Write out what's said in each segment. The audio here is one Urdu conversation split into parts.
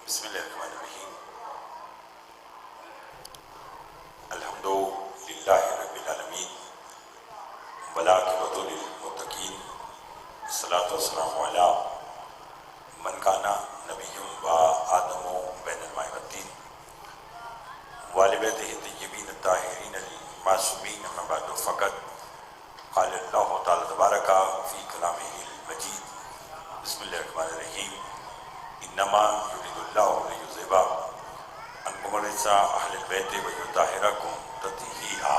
بسم اللہ الرحمن الرحیم الحمدللہ رب العالمین والعاقبۃ للمتقین الصلاۃ والسلام علی من کان نبی و آدم بین الماء والطین وآل بیتہ الطیبین الطاہرین المعصومین اما بعد فقط قال اللہ تعالی تبارک فی کلامہ المجید بسم اللہ الرحمن الرحیم انما یرید اللہ لیذہب عنکم الرجس اہل البیت ویطہرکم تطہیرا۔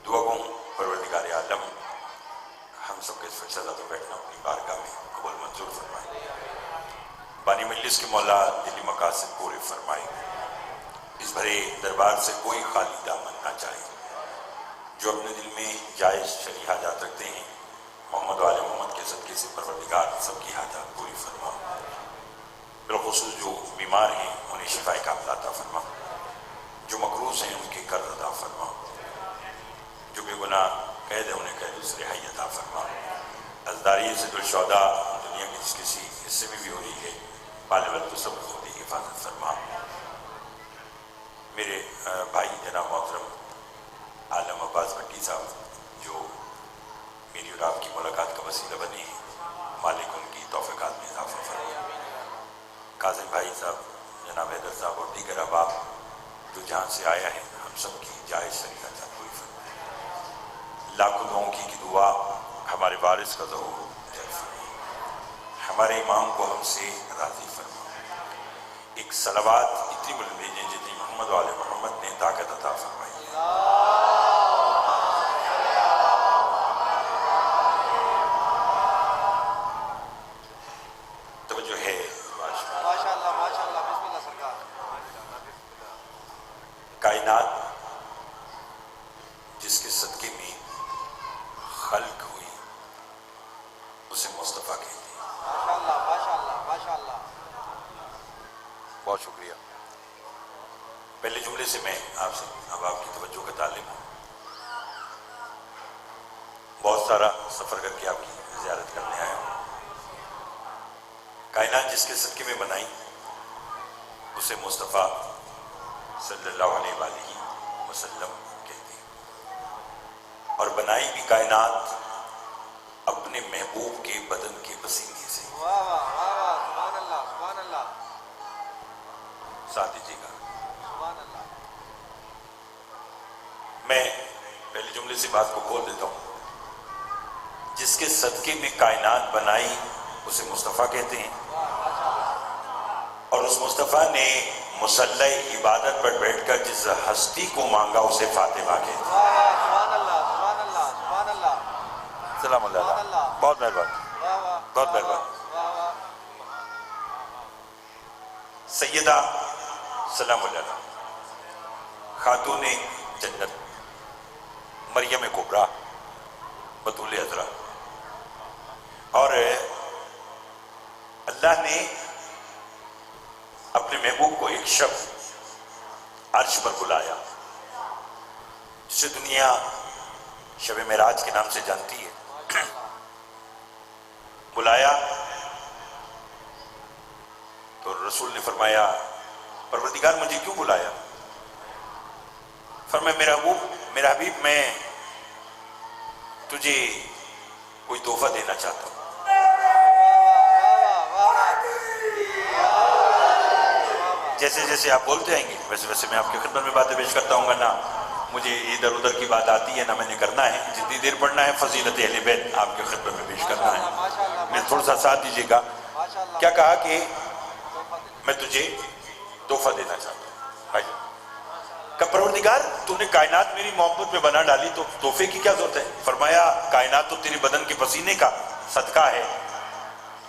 دعا گوں پروردگار عالم ہم سب کے اس وقت سزا تو بیٹھنا اپنی بارگاہ میں قبول منظور فرمائے، بانی مجلس کے مولا دلی مقاصد پورے فرمائے، اس بھرے دربار سے کوئی خالی دامن نہ جائے۔ جو اپنے دل میں جائز شرعی حاجات رکھتے ہیں محمد و آل محمد کے صدقے سے پروردگار سب کی حاجات پوری فرما، بالخصوص جو بیمار ہیں انہیں شفا کاملہ عطا فرما، جو مقروض ہیں ان کے قرض ادا فرما، جو بے گناہ قید ہے انہیں قید سے رہائی عطا فرما۔ ازداری سے الشہداء دنیا کے جس کسی حصے میں بھی ہو رہی ہے بالغ تو سب کی حفاظت فرما۔ میرے بھائی جناب محترم عالم عباس بھٹی صاحب جو میری اور آپ کی ملاقات کا وسیلہ بنے ہیں، مالک ان کی توفیقات میں اضافہ فرمائے۔ قاضی بھائی صاحب، جناب حیدر صاحب اور دیگر احباب جو جہاں سے آیا ہے ہم سب کی جائز شرعی حاجات پوری فرمائے۔ لاکھوں دعاؤں کی دعا ہمارے وارث کا ظہور جل فرمائے، ہمارے امام کو ہم سے راضی فرمائے۔ ایک صلوات اتنی بلند بھیجیں جتنی محمد و آل محمد نے طاقت عطا فرمائی۔ توجہ ہے ماشاءاللہ ماشاءاللہ بسم اللہ سرکار۔ کائنات جس کے صدقے میں خلق ہوئی اسے مصطفیٰ کہتے ہیں۔ ماشاءاللہ ماشاءاللہ ماشاءاللہ، بہت شکریہ۔ پہلے جملے سے میں آپ سے اب آپ کی توجہ کا طالب ہوں۔ بہت سارا سفر کر کے آپ کی زیارت کرنے آیا ہوں۔ کائنات جس کے صدقے میں بنائی اسے مصطفیٰ صلی اللہ علیہ وآلہ وسلم کہتے ہیں، اور بنائی بھی کائنات اپنے محبوب کے بدن کے پسینے سے۔ واہ واہ واہ واہ، سبحان اللہ سبحان اللہ، ساتھ دیجیے گا سبحان اللہ۔ میں پہلے جملے سے بات کو کھول دیتا ہوں۔ جس کے صدقے میں کائنات بنائی اسے مصطفیٰ کہتے ہیں، اور اس مصطفیٰ نے مصلی عبادت پر بیٹھ کر جس ہستی کو مانگا اسے فاطمہ کہتے ہیں۔ سبحان اللہ سبحان اللہ سبحان اللہ، سلام اللہ، بہت مہربان بہت مہربان۔ سیدہ سلام اللہ خاتون جنت مریم کبریٰ بطول عذرا، اور اللہ نے اپنے محبوب کو ایک شب عرش پر بلایا جسے دنیا شب معراج کے نام سے جانتی ہے۔ بلایا تو رسول نے فرمایا پروردگار مجھے کیوں بلایا؟ فرمایا میرا حبیب میں تجھے کوئی تحفہ دینا چاہتا ہوں۔ جیسے جیسے آپ بولتے آئیں گے ویسے ویسے میں آپ کی خدمت میں باتیں پیش کرتا ہوں گا، نہ مجھے ادھر ادھر کی بات آتی ہے نہ میں نے کرنا ہے، جتنی دیر پڑھنا ہے فضیلت اہل بیت آپ کی خدمت میں پیش کرنا ہے۔ میں تھوڑا سا ساتھ دیجیے گا۔ کیا کہا کہ میں تجھے تحفہ دینا چاہتا ہوں بھائی؟ کہ پروردگار تو نے کائنات میری محبت میں بنا ڈالی تو تحفے کی کیا ضرورت ہے؟ فرمایا کائنات تو تیرے بدن کے پسینے کا صدقہ ہے۔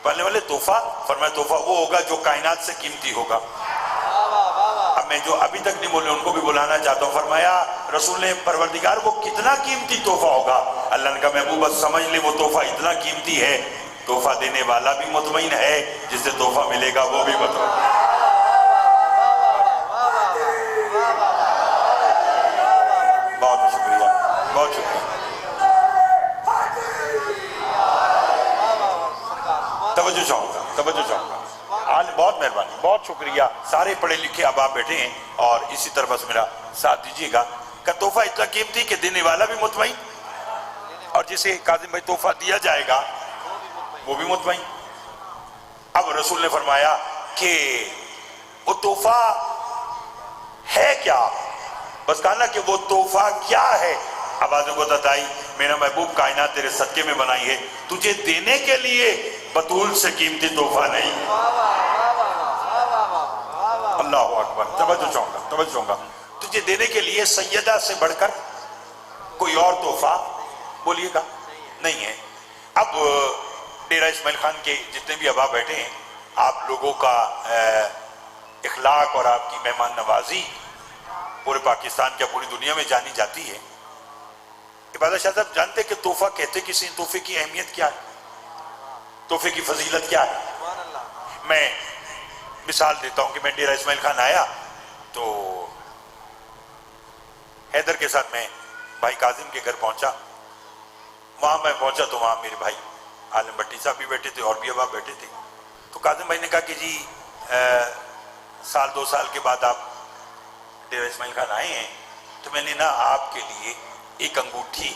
پہلے والے تحفہ، فرمایا تحفہ وہ ہوگا جو کائنات سے قیمتی ہوگا۔ اب میں جو ابھی تک نہیں بولے ان کو بھی بلانا چاہتا ہوں۔ فرمایا رسول نے پروردگار وہ کتنا قیمتی تحفہ ہوگا؟ اللہ نے کہا محبوب بس سمجھ لے وہ تحفہ اتنا قیمتی ہے، تحفہ دینے والا بھی مطمئن ہے، جسے تحفہ ملے گا وہ بھی مطمئن ہے۔ بہت شکریہ بہت شکریہ۔ توجہ چاہوں گا، توجہ چاہوں گا۔ بہت مہربانی، بہت شکریہ، سارے پڑھے لکھے اب آپ بیٹھے ہیں اور اسی طرح بس میرا ساتھ دیجیے گا کہ تحفہ اتنا قیمتی کہ دینے والا بھی مطمئن اور جسے کاظم بھائی تحفہ دیا جائے گا وہ بھی مطمئن۔ اب رسول نے فرمایا کہ وہ تحفہ ہے کیا؟ بس کہا نا کہ وہ تحفہ کیا ہے؟ آوازوں کو تتائی میرا محبوب کائنات تیرے صدقے میں بنائی ہے، تجھے دینے کے لیے بطول سے قیمتی تحفہ نہیں۔ اللہ اکبر، توجہ چاہوں گا، توجہ چاہوں گا۔ تجھے دینے کے لیے سیدہ سے بڑھ کر کوئی اور تحفہ بولیے گا نہیں ہے۔ اب ڈیرہ اسماعیل خان کے جتنے بھی احباب بیٹھے ہیں، آپ لوگوں کا اخلاق اور آپ کی مہمان نوازی پورے پاکستان کیا پوری دنیا میں جانی جاتی ہے۔ عبادت شاہ صاحب جانتے کہ تحفہ کہتے کسی تحفے کی اہمیت کیا ہے، تحفے کی فضیلت کیا ہے؟ میں مثال دیتا ہوں کہ میں ڈیرہ اسماعیل خان آیا تو حیدر کے ساتھ میں بھائی کاظم کے گھر پہنچا۔ وہاں میں پہنچا تو وہاں میرے بھائی عالم بھٹی صاحب بھی بیٹھے تھے اور بھی احباب بیٹھے تھے۔ تو کاظم بھائی نے کہا کہ جی سال دو سال کے بعد آپ ڈیرہ اسماعیل خان آئے ہیں تو میں نے نا آپ کے لیے ایک انگوٹھی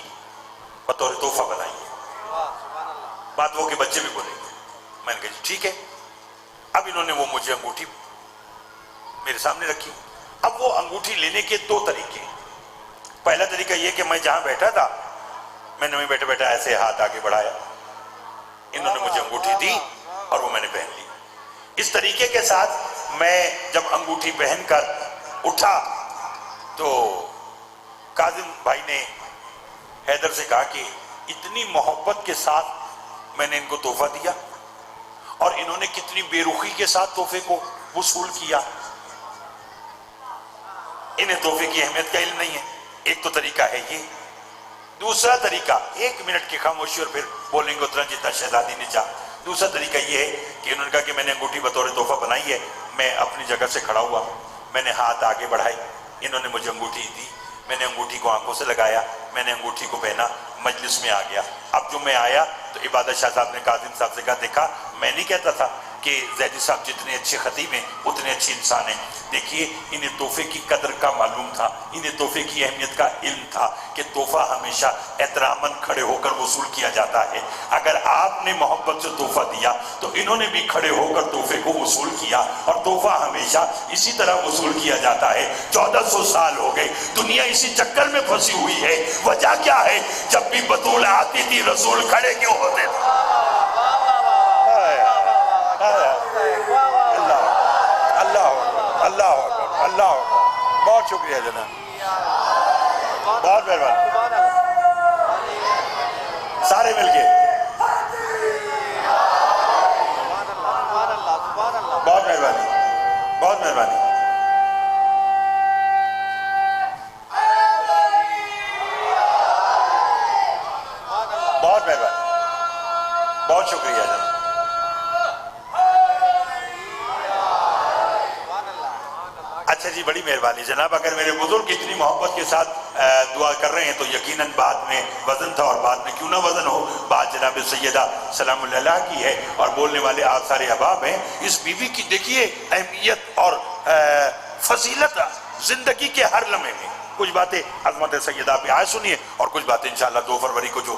بطور تحفہ بنائی ہے۔ بات وہ کہ بچے بھی بولیں گے۔ میں نے کہا جی ٹھیک ہے۔ اب انہوں نے وہ مجھے انگوٹھی میرے سامنے رکھی۔ اب وہ انگوٹھی لینے کے دو طریقے۔ پہلا طریقہ یہ کہ میں جہاں بیٹھا تھا میں نے بیٹھے بیٹھا ایسے ہاتھ آگے بڑھایا، انہوں نے مجھے انگوٹھی دی اور وہ میں نے پہن لی۔ اس طریقے کے ساتھ میں جب انگوٹھی پہن کر اٹھا تو کاظم بھائی نے حیدر سے کہا کہ اتنی محبت کے ساتھ میں نے ان کو تحفہ دیا اور انہوں نے کتنی بے رخی کے ساتھ تحفے کو وصول کیا، انہیں تحفے کی اہمیت کا علم نہیں ہے۔ ایک تو طریقہ ہے یہ۔ دوسرا طریقہ، ایک منٹ کی خاموشی اور پھر بولیں گے اتنا جتنا شہزادی نے چاہا۔ دوسرا طریقہ یہ ہے کہ انہوں نے کہا کہ میں نے انگوٹھی بطور تحفہ بنائی ہے، میں اپنی جگہ سے کھڑا ہوا، میں نے ہاتھ آگے بڑھائی، انہوں نے مجھے انگوٹھی دی، میں نے انگوٹھی کو آنکھوں سے لگایا، میں نے انگوٹھی کو پہنا، مجلس میں آ گیا۔ اب جو میں آیا تو عبادت شاہ صاحب نے کاظم صاحب سے کہا دیکھا میں نہیں کہتا تھا کہ زیدی صاحب جتنے اچھے خطیب ہیں اتنے اچھے انسان ہیں۔ دیکھیے انہیں تحفے کی قدر کا معلوم تھا، انہیں تحفے کی اہمیت کا علم تھا کہ تحفہ ہمیشہ احتراماً کھڑے ہو کر وصول کیا جاتا ہے۔ اگر آپ نے محبت سے تحفہ دیا تو انہوں نے بھی کھڑے ہو کر تحفے کو وصول کیا اور تحفہ ہمیشہ اسی طرح وصول کیا جاتا ہے۔ 1400 سال ہو گئے، دنیا اسی چکر میں پھنسی ہوئی ہے۔ وجہ کیا ہے؟ جب بھی بطول آتی تھی رسول کھڑے کیوں ہوتے تھے؟ اللہ بہت شکریہ جناب، بہت مہربانی، سارے مل کے بہت مہربانی، بہت مہربانی۔ بہت مہربانی، بہت شکریہ جناب۔ اچھا جی بڑی مہربانی جناب، اگر میرے بزرگ اتنی محبت کے ساتھ دعا کر رہے ہیں تو یقیناً بعد میں وزن تھا، اور بعد میں کیوں نہ وزن ہو، بات جناب سیدہ سلام اللہ علیہ کی ہے اور بولنے والے آپ سارے احباب ہیں۔ اس بیوی کی دیکھیے اہمیت اور فضیلت زندگی کے ہر لمحے میں۔ کچھ باتیں عظمت سیدہ پہ آئے سنیے اور کچھ باتیں انشاءاللہ 2 فروری کو جو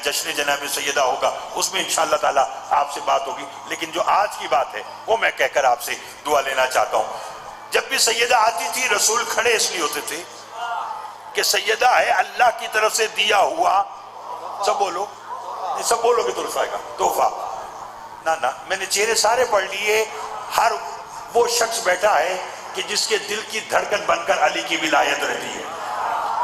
جشن جناب سیدہ ہوگا اس میں انشاءاللہ تعالی آپ سے بات ہوگی، لیکن جو آج کی بات ہے وہ میں کہہ کر آپ سے دعا لینا چاہتا ہوں۔ جب بھی سیدہ آتی تھی رسول کھڑے اس لیے ہوتے تھے کہ سیدہ ہے اللہ کی طرف سے دیا ہوا، سب بولو، سب بولو گے تو رسائے گا، تحفہ۔ نا میں نے چہرے سارے پڑھ لیے، ہر وہ شخص بیٹھا ہے کہ جس کے دل کی دھڑکن بن کر علی کی ولایت رہتی ہے،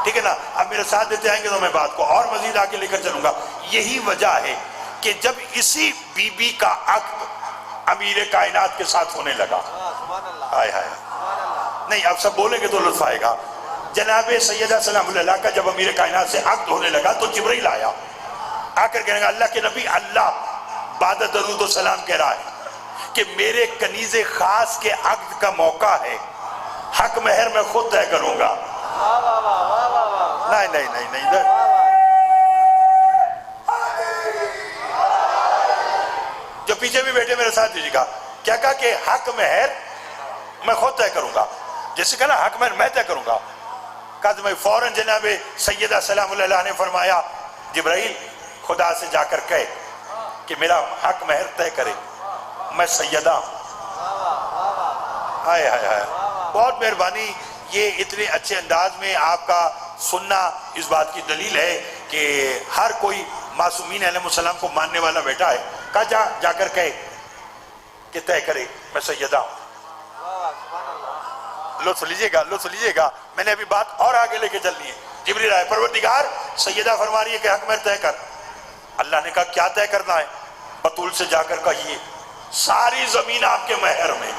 ٹھیک ہے نا؟ اب میرے ساتھ دیتے آئیں گے تو میں بات کو اور مزید آگے لے کر چلوں گا۔ یہی وجہ ہے کہ جب اسی بی بی کا عقد امیر کائنات کے ساتھ ہونے لگا، ہائے ہائے نہیں اب سب بولیں گے تو لطف آئے گا، جناب سیدہ سلام اللہ کا جب امیر کائنات سے عقد ہونے لگا تو جبرائیل آیا، آ کر کہنے گا اللہ کے نبی، اللہ بعد درود و سلام کہہ رہا ہے کہ میرے کنیز خاص کے عقد کا موقع ہے، حق مہر میں خود طے کروں گا۔ نہیں جو پیچھے بھی بیٹھے میرے ساتھ دیجیے گا. کیا کہا کہ حق مہر میں خود طے کروں گا. جیسے کہا نا حق مہر میں طے کروں گا. کہا تو میں فوراً جناب سیدہ سلام اللہ علیہ نے فرمایا جبرائیل خدا سے جا کر کہے کہ میرا حق مہر طے کرے, میں سیدہ ہوں. ہائے ہائے ہائے, بہت مہربانی. یہ اتنے اچھے انداز میں آپ کا سننا اس بات کی دلیل ہے کہ ہر کوئی معصومین علیہ السلام کو ماننے والا بیٹا ہے. کہا جا کر کہے کہ طے کرے میں سیدہ ہوں. لطف لیجئے گا, لطف لیجئے گا, میں نے ابھی بات اور آگے لے کے چلنی ہے. جبریل آئے, پروردگار سیدہ فرما رہی ہے کہ حق مہر طے کر. اللہ نے کہا کیا طے کرنا ہے؟ بطول سے جا کر کہیے ساری زمین آپ کے مہر میں.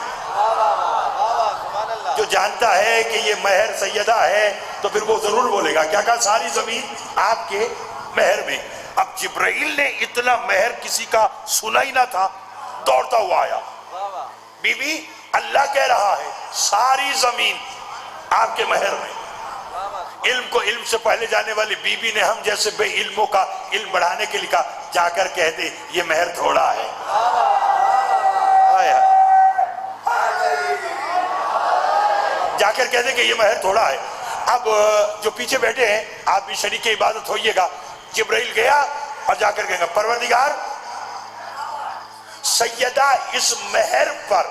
جو جانتا ہے کہ یہ مہر سیدہ ہے تو پھر وہ ضرور بولے گا. کیا کہا؟ ساری زمین آپ کے مہر میں. اب جبرائیل نے اتنا مہر کسی کا سنا ہی نہ تھا, دوڑتا ہوا آیا. بی بی اللہ کہہ رہا ہے ساری زمین آپ کے مہر میں. علم کو علم سے پہلے جانے والی بی بی نے ہم جیسے بے علموں کا علم بڑھانے کے لیے کہا جا کر کہہ دے یہ مہر تھوڑا ہے. جا کر کہہ دے کہ یہ مہر تھوڑا ہے. اب جو پیچھے بیٹھے ہیں آپ بھی شریک عبادت ہوئیے گا. جبرائیل گیا اور جا کر کہے گا پروردگار سیدہ اس مہر پر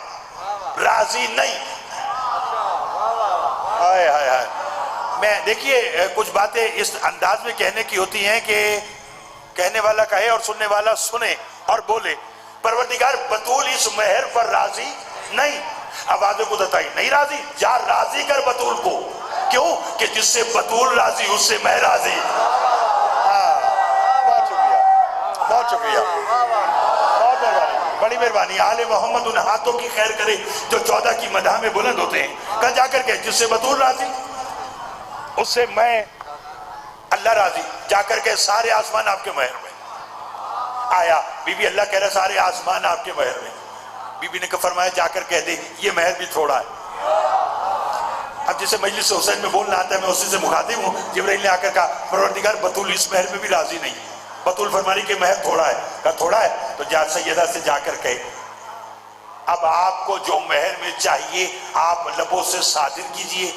راضی نہیں. ہائے ہائے ہائے. میں دیکھیے کچھ باتیں اس انداز میں کہنے کی ہوتی ہیں کہ کہنے والا کہے اور سننے والا سنے اور بولے پروردگار بطول اس مہر پر راضی نہیں. آوازیں کو بتائی نہیں راضی, جا راضی کر بطول کو. کیوں کہ جس سے بطول راضی اس سے میں راضی. بہت شکریہ, بہت شکریہ, بہت مہربانی, بڑی مہربانی. آل محمد ان ہاتھوں کی خیر کرے جو 14 کی مدح میں بلند ہوتے ہیں. کہا جا کر کے جس سے بطول راضی اس سے میں اللہ راضی. جا کر کے سارے آسمان آپ کے مہر میں. آیا بی بی اللہ کہہ رہا سارے آسمان آپ کے مہر میں. بی بی نے فرمایا جا کر کہہ دے یہ مہر بھی تھوڑا ہے. اب جسے مجلس حسین میں بولنا آتا ہے میں اسی سے مخاطب ہوں. جبرائیل نے آ کر کہا پروردگار بطول اس مہر میں بھی راضی نہیں. بطول فرمانی کہ مہر تھوڑا ہے. کہا تھوڑا ہے تو جا سیدہ سے جا کر کہے اب آپ کو جو مہر میں چاہیے آپ لبوں سے صادر کیجئے,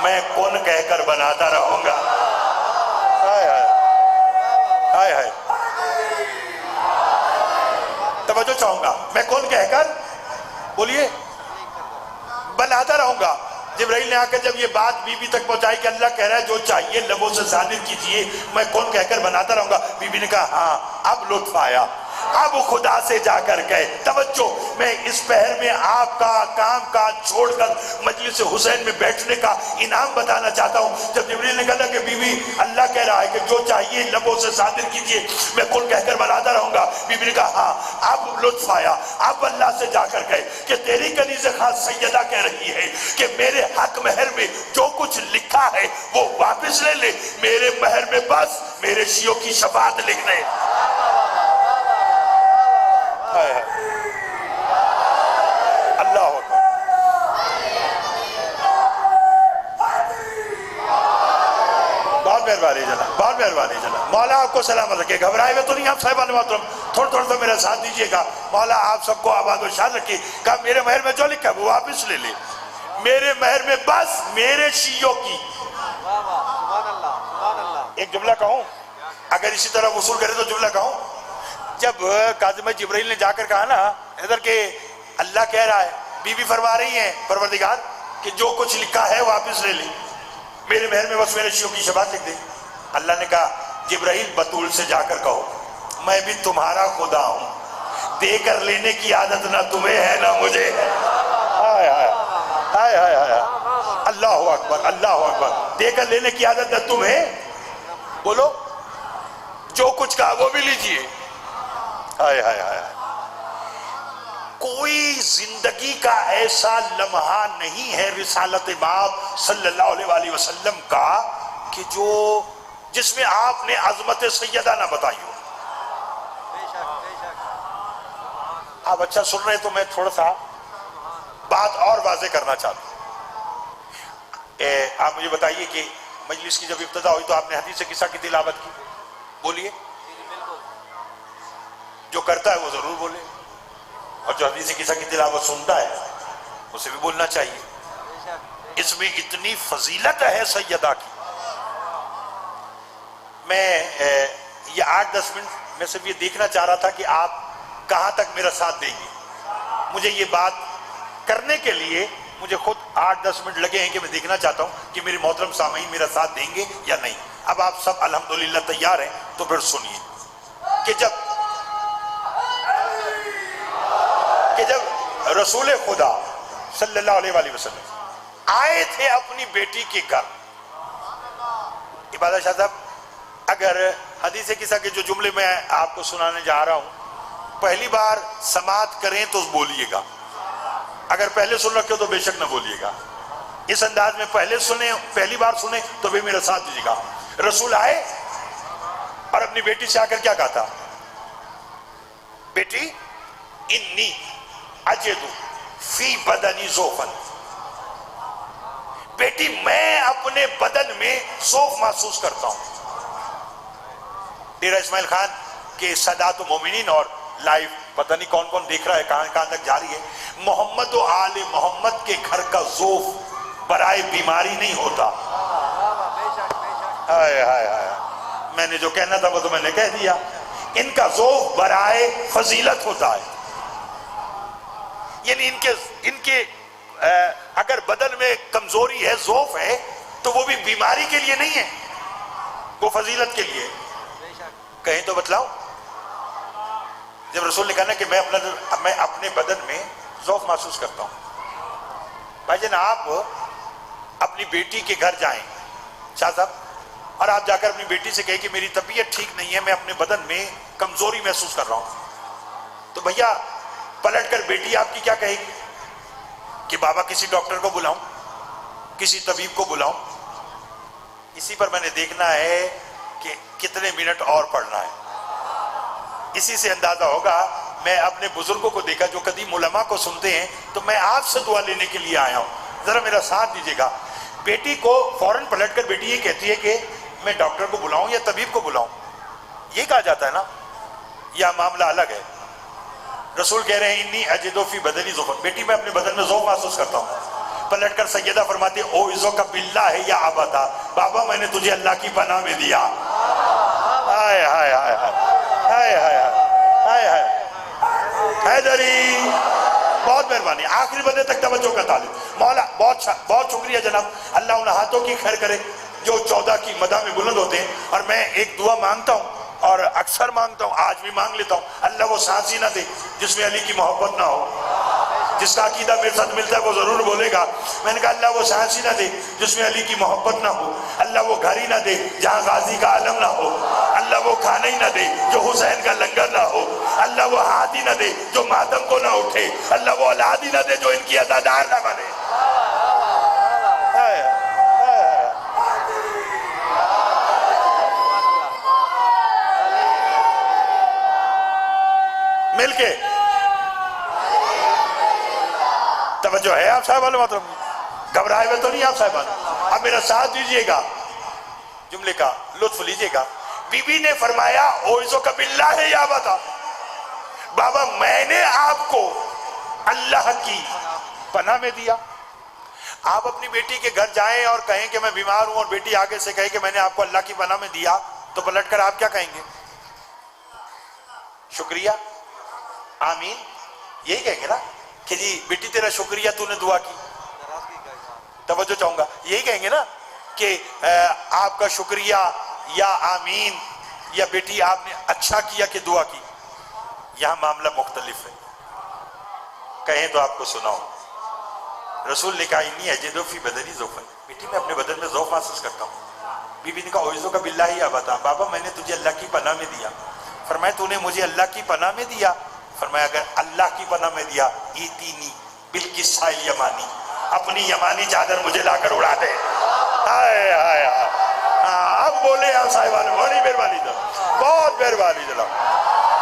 میں کون کہہ کر بناتا رہوں گا. ہائے ہائے ہائے ہائے, توجہ چاہوں گا, میں کون کہہ کر بولیے بناتا رہوں گا. جبرائیل نے آ کر جب یہ بات بی بی تک پہنچائی کہ اللہ کہہ رہا ہے جو چاہیے لبوں سے صادر کیجئے میں کون کہہ کر بناتا رہوں گا. بی بی نے کہا ہاں اب لطف آیا. اب خدا سے جا کر کہے توجہ میں اس پہر میں آپ کا کام کاج چھوڑ کر مجلس حسین میں بیٹھنے کا انعام بتانا چاہتا ہوں. جب جبریل نے کہا کہ بی بی اللہ کہہ رہا ہے کہ جو چاہیے لبوں سے صادر کیجئے میں کل کہہ کر بناتا رہوں گا. بی بی نے کہا ہاں اب لطف آیا. اب اللہ سے جا کر کہے کہ تیری کنیز خاص سیدہ کہہ رہی ہے کہ میرے حق مہر میں جو کچھ لکھا ہے وہ واپس لے لے, میرے مہر میں بس میرے شیعوں کی شفاعت لکھ دے. اللہ اکبر. بہت مہربانی جناب, بہت مہربانی جناب. مولا آپ کو سلامت رکھے, گھبرائے ہوئے تو نہیں آپ صاحبان محترم, تھوڑا تھوڑا تو میرا ساتھ دیجئے گا. مولا آپ سب کو آباد و شاد رکھے. کہا میرے مہر میں جو لکھا ہے وہ واپس لے لے, میرے مہر میں بس میرے شیعوں کی. ایک جملہ کہوں اگر اسی طرح وصول کرے تو جملہ کہوں. جب کاظمہ جبرائیل نے جا کر کہا نا ادھر کہ اللہ کہہ رہا ہے, بی بی فرما رہی ہیں پروردگار کہ جو کچھ لکھا ہے واپس لے لے, میرے مہر میں بس میرے شیعوں کی شفاعت لکھ دے. اللہ نے کہا جبرائیل بطول سے جا کر کہو میں بھی تمہارا خدا ہوں, دے کر لینے کی عادت نہ تمہیں ہے نہ مجھے ہے. ہائے ہائے ہائے ہائے ہائے, اللہ اکبر, اللہ اکبر. دے کر لینے کی عادت نہ تمہیں, بولو جو کچھ کہا وہ بھی لیجئے. ہائے ہائے ہائے. کوئی زندگی کا ایسا لمحہ نہیں ہے رسالت باپ صلی اللہ علیہ وآلہ وسلم کا کہ جس میں آپ نے عظمت سیدہ نہ بتائی ہو. آپ اچھا سن رہے تو میں تھوڑا سا بات اور واضح کرنا چاہتا ہوں. آپ مجھے بتائیے کہ مجلس کی جب ابتدا ہوئی تو آپ نے حدیث قصہ کی تلاوت کی, بولیے. جو کرتا ہے وہ ضرور بولے. اور جو حدیث قصہ کی تلاوت سنتا ہے اسے بھی بولنا چاہیے. اس میں اتنی فضیلت ہے سیدہ کی. میں یہ 8-10 منٹ میں صرف یہ دیکھنا چاہ رہا تھا کہ آپ کہاں تک میرا ساتھ دیں گے. مجھے یہ بات کرنے کے لیے مجھے خود 8-10 منٹ لگے ہیں کہ میں دیکھنا چاہتا ہوں کہ میری محترم سامعین میرا ساتھ دیں گے یا نہیں. اب آپ سب الحمدللہ تیار ہیں تو پھر سنیے کہ جب رسول خدا صلی اللہ علیہ وآلہ وسلم آئے تھے اپنی بیٹی کے گھر. عبادت شاہ صاحب اگر حدیث قصہ کے جو جملے میں آپ کو سنانے جا رہا ہوں پہلی بار سماعت کریں تو بولیے گا, اگر پہلے سن رکھے ہو تو بے شک نہ بولیے گا. اس انداز میں پہلی بار سنیں تو بھی میرا ساتھ دیجیے گا. رسول آئے اور اپنی بیٹی سے آ کر کیا کہا تھا؟ بیٹی انی اجد فی بدنی ذوفن, بیٹی میں اپنے بدن میں ذوف محسوس کرتا ہوں. ڈیرہ اسماعیل خان کے سادات مومنین اور لائیو پتہ نہیں کون کون دیکھ رہا ہے, کہاں تک جاری ہے. محمد و آل محمد کے گھر کا ذوف برائے بیماری نہیں ہوتا. ہائے ہائے ہائے, میں نے جو کہنا تھا وہ تو میں نے کہہ دیا. ان کا ذوف برائے فضیلت ہوتا ہے. یعنی ان کے اگر بدن میں کمزوری ہے, ذوف ہے, تو وہ بھی بیماری کے لیے نہیں ہے, وہ فضیلت کے لیے. کہیں تو بتلاؤ. جب رسول نے کہا نا کہ میں اپنے بدن میں ذوف محسوس کرتا ہوں. بھائی جان آپ اپنی بیٹی کے گھر جائیں شاہ صاحب, اور آپ جا کر اپنی بیٹی سے کہیں کہ میری طبیعت ٹھیک نہیں ہے, میں اپنے بدن میں کمزوری محسوس کر رہا ہوں, تو بھیا پلٹ کر بیٹی آپ کی کیا کہے گی کہ بابا کسی ڈاکٹر کو بلاؤں, کسی طبیب کو بلاؤں. اسی پر میں نے دیکھنا ہے کہ کتنے منٹ اور پڑھنا ہے. اسی سے اندازہ ہوگا. میں اپنے بزرگوں کو دیکھا جو قدیم علماء کو سنتے ہیں, تو میں آپ سے دعا لینے کے لیے آیا ہوں, ذرا میرا ساتھ دیجیے گا. بیٹی کو فوراً پلٹ کر بیٹی یہ کہتی ہے کہ میں ڈاکٹر کو بلاؤں یا طبیب کو بلاؤں, یہ کہا جاتا ہے نا, یا معاملہ الگ ہے. رسول کہہ رہے ہیں انی اجدو فی بدنی ذوفن, بیٹی میں اپنے بدن میں ذوف محسوس کرتا ہوں. پلٹ کر سیدہ فرماتی ہے او عزو کا باللہ ہے یا ابدا, بابا میں نے تجھے اللہ کی پناہ میں دیا. ہائے ہائے ہائے ہائے ہائے ہائے ہائے حیدری, بہت مہربانی. آخری بندے تک توجہ کا طالب. مولا بہت شکریہ جناب, اللہ ان ہاتھوں کی خیر کرے جو 14 کی مدح میں بلند ہوتے ہیں. اور میں ایک دعا مانگتا ہوں اور اکثر مانگتا ہوں, آج بھی مانگ لیتا ہوں, اللہ وہ سانس ہی نہ دے جس میں علی کی محبت نہ ہو. جس کا عقیدہ میرے ساتھ ملتا ہے وہ ضرور بولے گا. میں نے کہا اللہ وہ سانس ہی نہ دے جس میں علی کی محبت نہ ہو. اللہ وہ گھر ہی نہ دے جہاں غازی کا علم نہ ہو. اللہ وہ کھانا ہی نہ دے جو حسین کا لنگر نہ ہو. اللہ وہ ہاتھ ہی نہ دے جو ماتم کو نہ اٹھے. اللہ وہ اولاد ہی نہ دے جو ان کی عزادار نہ بنے. مل کے توجہ ہے آپ صاحب والے محترم, گھبرائے ہوئے تو نہیں آپ صاحبان. اب میرا ساتھ دیجئے گا, جملے کا لطف لیجئے گا. بی بی نے فرمایا اوعظو کا باللہ یا ابدا, بابا میں نے آپ کو اللہ کی پناہ میں دیا. آپ اپنی بیٹی کے گھر جائیں اور کہیں کہ میں بیمار ہوں, اور بیٹی آگے سے کہے کہ میں نے آپ کو اللہ کی پناہ میں دیا, تو پلٹ کر آپ کیا کہیں گے؟ شکریہ, آمین, یہی کہیں گے نا کہ جی بیٹی تیرا شکریہ تو نے دعا کی. توجہ چاہوں گا, یہی کہیں گے نا کہ آپ کا شکریہ یا آمین, یا بیٹی آپ نے اچھا کیا کہ دعا کی. یہاں معاملہ مختلف ہے, کہیں تو آپ کو سناؤں. رسول نے کہا انی اجدو فی بدنی ذوفن, بیٹی میں اپنے بدن میں ذوف محسوس کرتا ہوں. بی بی نے کہا اوعظو کا باللہ یا ابدا, بابا میں نے تجھے اللہ کی پناہ میں دیا. فرمایا تو نے مجھے اللہ کی پناہ میں دیا. فرمایا اگر اللہ کی پناہ میں دیا ایتینی بالکساء الیمانی, اپنی یمانی چادر مجھے لا کر اڑا دے. ہائے ہائے ہائے, اب بولے آپ صاحبان, بڑی مہربانی جناب, بہت مہربانی جناب,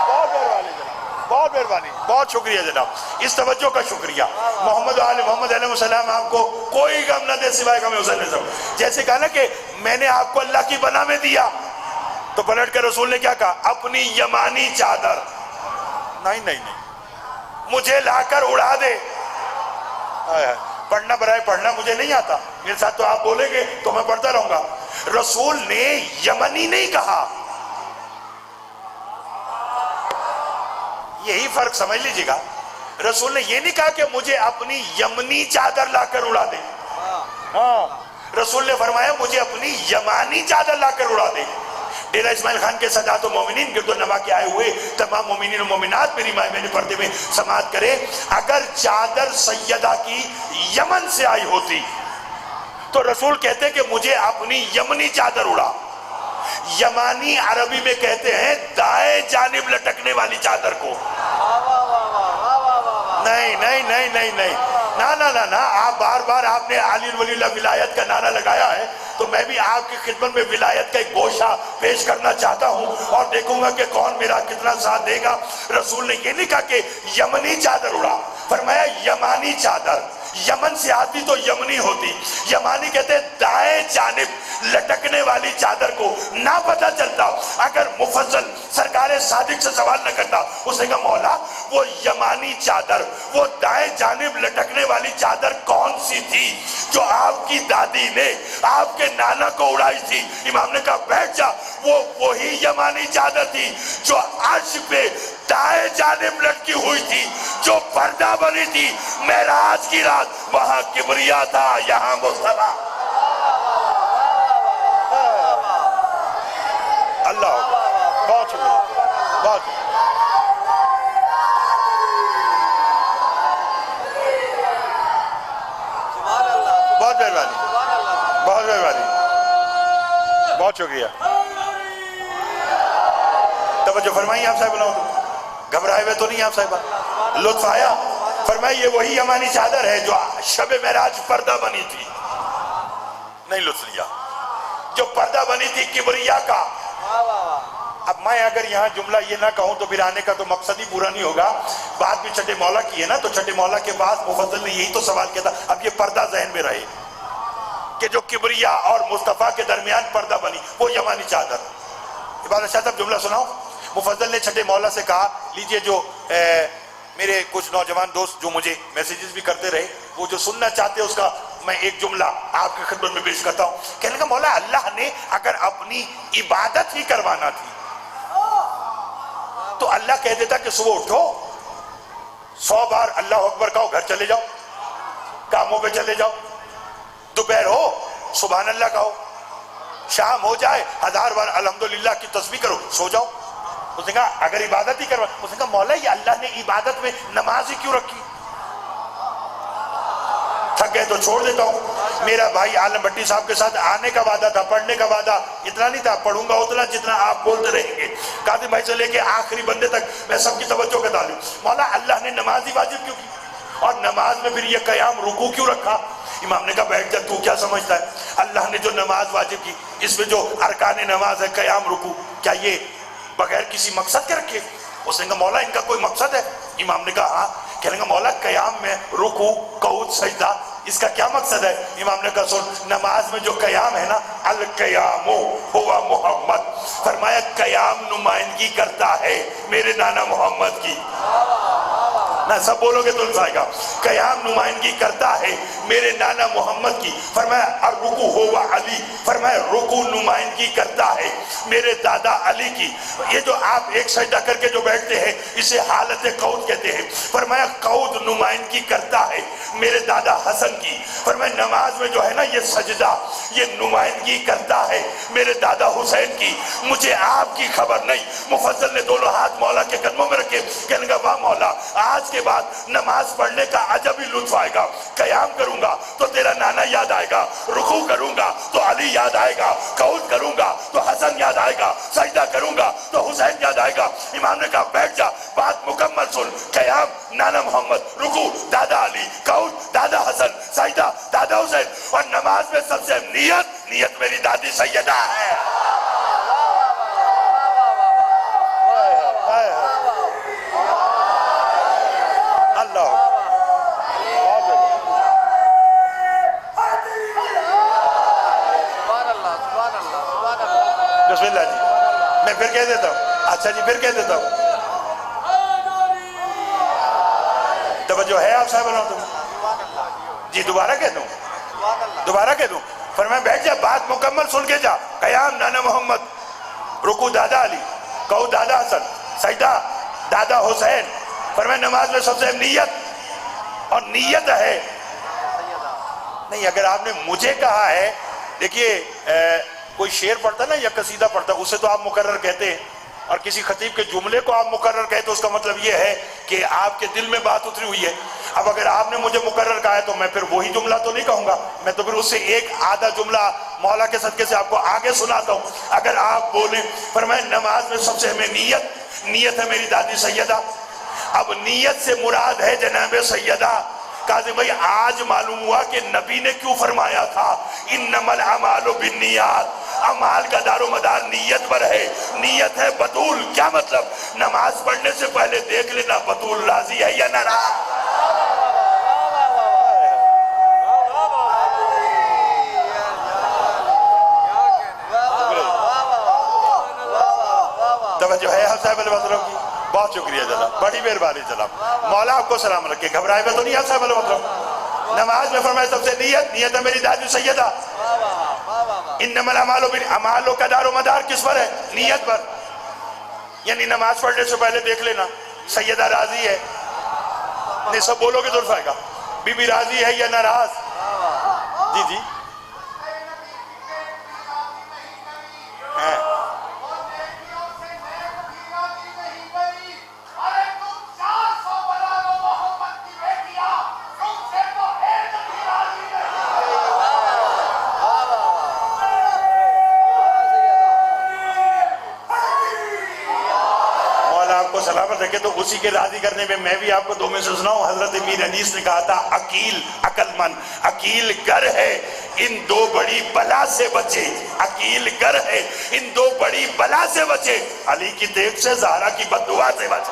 بہت مہربانی جناب, بہت مہربانی, بہت شکریہ جناب, اس توجہ کا شکریہ. محمد آل محمد علیہ السلام آپ کو کوئی غم نہ دے سوائے غم حسین نظر. جیسے کہا نا کہ میں نے آپ کو اللہ کی پناہ میں دیا, تو پلٹ کر رسول نے کیا کہا؟ اپنی یمانی چادر. نہیں نہیں نہیں, مجھے لا کر اڑا دے. پڑھنا برائے پڑھنا مجھے نہیں آتا، میرے ساتھ تو آپ بولیں گے تو میں پڑھتا رہوں گا. رسول نے یمنی نہیں کہا. یہی فرق سمجھ لیجئے گا. رسول نے یہ نہیں کہا کہ مجھے اپنی یمنی چادر لا کر اڑا دے. ہاں، رسول نے فرمایا مجھے اپنی یمانی چادر لا کر اڑا دے. ڈیرہ اسماعیل خان کے سادات و مومنین گرد و نواح کے آئے ہوئے تمام مومنین و مومنات میری ماں بہنیں پردے میں سماعت کرے، اگر چادر سیدہ کی یمن سے آئی ہوتی تو رسول کہتے کہ مجھے اپنی یمنی چادر اڑا. یمانی عربی میں کہتے ہیں دائیں جانب لٹکنے والی چادر کو. نہیں نہیں نہیں نہیں نہیں، نا آپ بار بار آپ نے علی ولی اللہ ولایت کا نعرہ لگایا ہے تو میں بھی آپ کی خدمت میں ولایت کا ایک گوشہ پیش کرنا چاہتا ہوں اور دیکھوں گا کہ کون میرا کتنا ساتھ دے گا. رسول نے یہ نہیں کہا کہ یمنی چادر اڑا، فرمایا یمانی چادر. یمن سے آتی تو یمنی ہوتی. یمانی کہتے ہیں دائیں جانب لٹکنے والی چادر کو. نہ پتہ چلتا اگر مفضل سرکار صادق سے سوال نہ کرتا، اس نے کہا مولا وہ یمانی چادر، وہ دائیں جانب لٹکنے والی چادر کون سی تھی جو آپ کی دادی نے آپ کے نانا کو اڑائی تھی؟ امام نے کہا بیٹھ جا. وہ وہی یمانی چادر تھی جو عرش پہ دائیں جانب لٹکی ہوئی تھی، جو پردہ بنی تھی معراج کی رات. وہاں کبریا تھا، یہاں مصطفیٰ. اللہ بہت شکریہ، بہت بہت مہربانی، بہت مہربانی، بہت شکریہ. توجہ فرمائیے آپ صاحب، گھبرائے ہوئے تو نہیں آپ صاحب؟ لطف آیا؟ فرمائیے یہ وہی یمانی چادر ہے جو شب معراج پردہ بنی تھی. نہیں لطف لیا، جو پردہ بنی تھی کبریا کا. اب میں اگر یہاں جملہ یہ نہ کہوں تو پھر آنے کا تو مقصد ہی پورا نہیں ہوگا. بات بھی چھٹے مولا کی ہے نا، تو چھٹے مولا کے پاس مفضل نے یہی تو سوال کیا تھا. اب یہ پردہ ذہن میں رہے کہ جو کبریا اور مصطفیٰ کے درمیان پردہ بنی وہ یمانی چادر. عبادت شاہ صاحب جملہ سناؤ. مفضل نے چھٹے مولا سے کہا لیجئے جو میرے کچھ نوجوان دوست جو مجھے میسیجز بھی کرتے رہے، وہ جو سننا چاہتے اس کا میں ایک جملہ آپ کی خدمت میں پیش کرتا ہوں. کہنے کا مولا اللہ نے اگر اپنی عبادت ہی کروانا تھی تو اللہ کہہ دیتا کہ صبح اٹھو 100 بار اللہ اکبر کہو، گھر چلے جاؤ، کاموں پہ چلے جاؤ. دوپہر ہو سبحان اللہ کہو، شام ہو جائے 1000 بار الحمدللہ کی تسبیح کرو، سو جاؤ. اس نے کہا اگر عبادت ہی کروا، اس نے کہا مولا یہ اللہ نے عبادت میں نماز ہی کیوں رکھی؟ تھک گئے تو چھوڑ دیتا ہوں. میرا بھائی عالم بھٹی صاحب کے ساتھ آنے کا وعدہ تھا، پڑھنے کا وعدہ اتنا نہیں تھا، پڑھوں گا اتنا جتنا آپ بولتے رہیں گے. قاسم بھائی سے لے کے آخری بندے تک میں سب کی توجہ کا تعلق. مولا اللہ نے نماز ہی واجب کیوں کی؟ اور نماز میں پھر یہ قیام رکوع کیوں رکھا؟ امام نے کہا بیٹھ جا، تو کیا سمجھتا ہے؟ اللہ نے جو نماز واجب کی اس میں جو ارکان نماز ہے قیام رکوع، کیا یہ بغیر کسی مقصد کے رکھے؟ اس نے کہا مولا ان کا کوئی مقصد ہے؟ امام نے کہا ہاں. کہنے کا مولا قیام میں رکوع قعود سجدہ اس کا کیا مقصد ہے؟ امام نے کہا سن، نماز میں جو قیام ہے نا، القیام ہوا محمد. فرمایا قیام نمائندگی کرتا ہے میرے نانا محمد کی. نہ سب بولو گے تو آئے گا. قیام نمائندگی کرتا ہے میرے نانا محمد کی. فرمایا الرکوع ہوا علی، فرمایا رکوع نمائندگی کرتا ہے میرے دادا علی کی. یہ جو آپ ایک سجدہ کر کے جو بیٹھتے ہیں اسے حالت قعود کہتے ہیں. فرمایا قعود نمائندگی کرتا ہے میرے دادا حسن کی. فرمایا نماز میں جو ہے نا یہ سجدہ یہ نمائندگی کرتا ہے میرے دادا حسین کی. مجھے آپ کی خبر نہیں. مفضل نے دونوں ہاتھ مولا کے قدموں میں رکھے. کہنے کا واہ مولا آج کے بعد نماز پڑھنے کا عجب ہی لطف آئے گا. قیام کروں گا تو تیرا نانا یاد آئے گا، رکوع کروں گا تو علی یاد آئے گا، قعود کروں گا تو حسن یاد آئے گا، سجدہ کروں گا تو حسین یاد آئے گا. امام نے کہا بیٹھ جا، بات مکمل سن. قیام نانا محمد، رکوع دادا علی، قعود دادا حسن، سجدہ دادا حسین. اور نماز میں سب سے نیت میری دادی سیدہ ہے. بسم اللہ جی، میں پھر کہہ دیتا ہوں. اچھا جی پھر کہہ دیتا ہوں. توجہ ہے آپ صاحب اللہ؟ جی دوبارہ کہہ دوں؟ دوبارہ کہہ دوں؟ فرمایا بیٹھ جا، بات مکمل سن کے جا. قیام نانا محمد، رکوع دادا علی، کہو دادا حسن، سجدہ دادا حسین. فرمایا نماز میں سب سے نیت، اور نیت ہے نہیں. اگر آپ نے مجھے کہا ہے، دیکھیے کوئی شعر پڑھتا نا یا قصیدہ پڑھتا، اسے تو آپ مقرر کہتے ہیں، اور کسی خطیب کے جملے کو آپ مقرر کہتے، اس کا مطلب یہ ہے کہ آپ کے دل میں بات اتری ہوئی ہے. اب اگر آپ نے مجھے مقرر کہا ہے تو میں پھر وہی جملہ تو نہیں کہوں گا، میں تو پھر اس سے ایک آدھا جملہ مولا کے صدقے سے آپ کو آگے سناتا ہوں. اگر آپ بولیں فرمائے نماز میں سب سے ہمیں نیت ہے میری دادی سیدہ. اب نیت سے مراد ہے جناب سیدہ. قاضی بھائی آج معلوم ہوا کہ نبی نے کیوں فرمایا تھا انما الاعمال بالنیات، اعمال کا دار و مدار نیت پر ہے. نیت ہے بطول. کیا مطلب؟ نماز پڑھنے سے پہلے دیکھ لینا بطول راضی ہے یا ناراض. توجہ ہے آپ صاحب المطلب کی؟ بہت شکریہ جناب، بڑی مہربانی جناب. مولا آپ کو سلام رکھے. گھبرائے میں تو نہیں آپ صاحب المطلب؟ نماز میں فرمائے سب سے نیت ہے میری دادی سیدہ. انما الاعمال اعمال کا دار و مدار کس پر ہے؟ نیت پر. یعنی نماز پڑھنے سے پہلے دیکھ لینا سیدہ راضی ہے. نہیں سب بولو گے تو عرف آئے گا. بی بی راضی ہے یا ناراض؟ جی جی سلامت رکھے. تو اسی کے راضی کرنے میں میں بھی آپ کو دو میں سے سناؤں. حضرت امیر انیس نے کہا تھا عقیل عقل مند عقیل گر ہے ان دو بڑی بلا سے بچے. عقیل گر ہے ان دو بڑی بلا سے بچے. علی کی دیکھ سے زہرا کی بددعا سے بچے.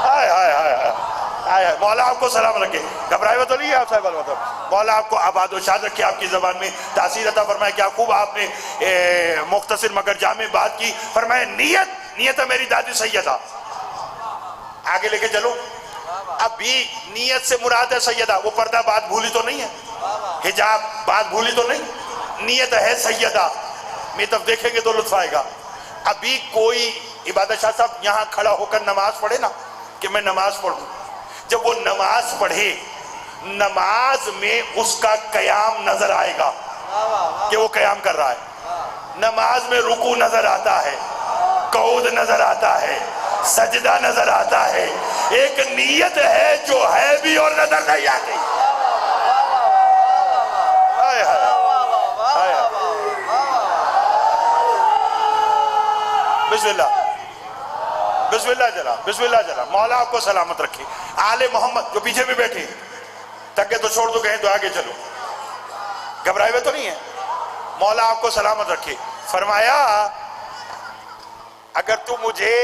ہائے ہائے ہائے ہائے. مولا آپ کو سلام رکھے. گھبرائے ہوئے تو نہیں ہے آپ صاحب المطلب؟ مولا آپ کو آباد و شاد رکھے، آپ کی زبان میں تاثیر عطا فرمائے. کیا خوب آپ نے مختصر مگر جامع بات کی. فرمائے نیت ہے میری دادی سیدہ. آگے لے کے چلو. ابھی نیت سے مراد ہے سیدہ. وہ پردہ بات بھولی تو نہیں ہے؟ حجاب بات بھولی تو نہیں؟ نیت ہے سیدہ. میں طرف دیکھیں گے تو لطف آئے گا. ابھی کوئی عبادت شاہ صاحب یہاں کھڑا ہو کر نماز پڑھے نا کہ میں نماز پڑھوں، جب وہ نماز پڑھے نماز میں اس کا قیام نظر آئے گا کہ وہ قیام کر رہا ہے. نماز میں رکوع نظر آتا ہے، قعود نظر آتا ہے، سجدہ نظر آتا ہے. ایک نیت ہے جو ہے بھی اور نظر نہیں آتی. بسم اللہ بسم اللہ جناب بسم اللہ جناب. مولا آپ کو سلامت رکھے. آل محمد جو پیچھے بھی بیٹھے تکے تو چھوڑ دو، کہیں تو آگے چلو. گھبرائے ہوئے تو نہیں ہے؟ مولا آپ کو سلامت رکھے. فرمایا اگر تو مجھے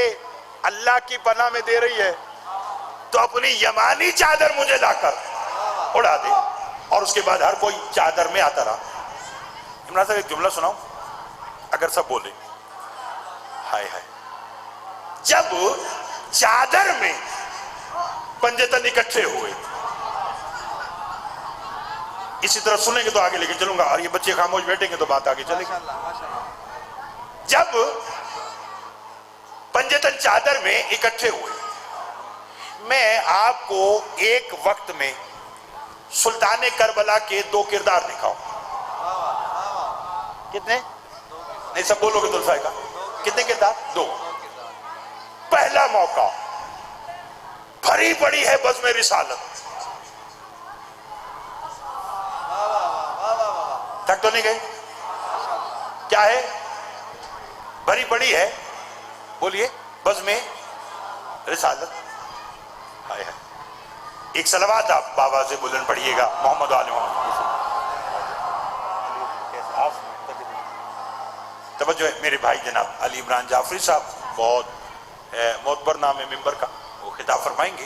اللہ کی پناہ میں دے رہی ہے تو اپنی یمانی چادر مجھے لا کر اڑا دے. اور اس کے بعد ہر کوئی چادر میں آتا رہا. عمران صاحب ایک جملہ سناؤں اگر سب بولے. ہائے ہائے. جب چادر میں پنجتن اکٹھے ہوئے، اسی طرح سنیں گے تو آگے لے کے چلوں گا، اور یہ بچے خاموش بیٹھیں گے تو بات آگے چلے گی. جب پنجتن چادر میں اکٹھے ہوئے، میں آپ کو ایک وقت میں سلطان کربلا کے دو کردار دکھاؤں. کتنے؟ نہیں سب بولو گے تو الفائے گا. کتنے کردار؟ دو. پہلا موقع بھری پڑی ہے بزم رسالت. تک تو نہیں گئے؟ کیا ہے؟ بھری پڑی ہے، بولیے، بزم رسالت. ہائے ہائے. ایک صلوات آپ بابا سے بلند پڑھیے گا. محمد و آل محمد. توجہ ہے میرے بھائی جناب علی عمران جعفری صاحب، بہت معتبر نام ہے ممبر کا، وہ خطاب فرمائیں گے.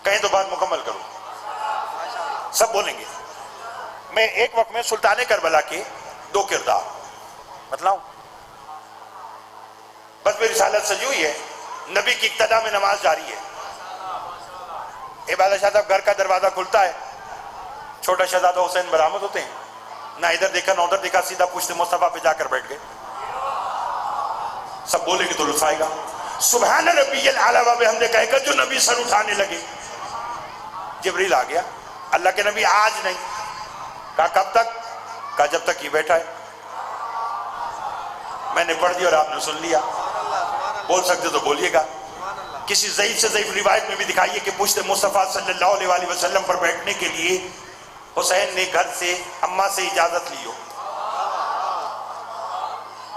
کہیں تو بات مکمل کروں. سب بولیں گے. میں ایک وقت میں سلطان کربلا کے دو کردار بتلاؤں. بس میری رسالت سجی ہوئی ہے، نبی کی اقتدا میں نماز جاری ہے. عبادت شاہ صاحب گھر کا دروازہ کھلتا ہے، چھوٹا شہزادہ حسین برآمد ہوتے ہیں، نہ ادھر دیکھا نہ ادھر دیکھا، سیدھا پشت مصطفیٰ پہ جا کر بیٹھ گئے. سب بولے گے تو لطف آئے گا. سبحان ربی الاعلیٰ و بحمدہ کہہ کر جو نبی سر اٹھانے لگے، جبریل آ گیا. اللہ کے نبی آج نہیں. کہا کب تک؟ کہا جب تک یہ بیٹھا ہے. میں نے پڑھ دیا اور آپ نے سن لیا. بول سکتے تو بولیے گا. کسی ضعیف سے ضعیف روایت میں بھی دکھائیے کہ پشت مصطفیٰ صلی اللہ علیہ وآلہ وسلم پر بیٹھنے کے لیے حسین نے گھر سے اماں سے اجازت لی ہو.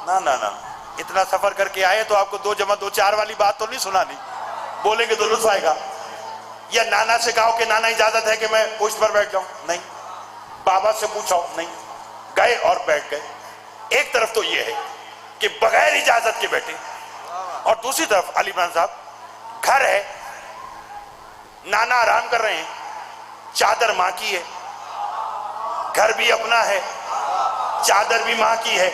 نہ اتنا سفر کر کے آئے تو آپ کو 2 + 2 = 4 والی بات تو نہیں سنانی. بولیں گے تو لطف آئے گا. یا نانا سے کہو کہ نانا اجازت ہے کہ میں پشت پر بیٹھ جاؤں؟ نہیں. بابا سے پوچھو؟ نہیں. گئے اور بیٹھ گئے. ایک طرف تو یہ ہے کہ بغیر اجازت کے بیٹھے، اور دوسری طرف علی عمران صاحب گھر ہے، نانا آرام کر رہے ہیں، چادر ماں کی ہے، گھر بھی اپنا ہے، چادر بھی ماں کی ہے،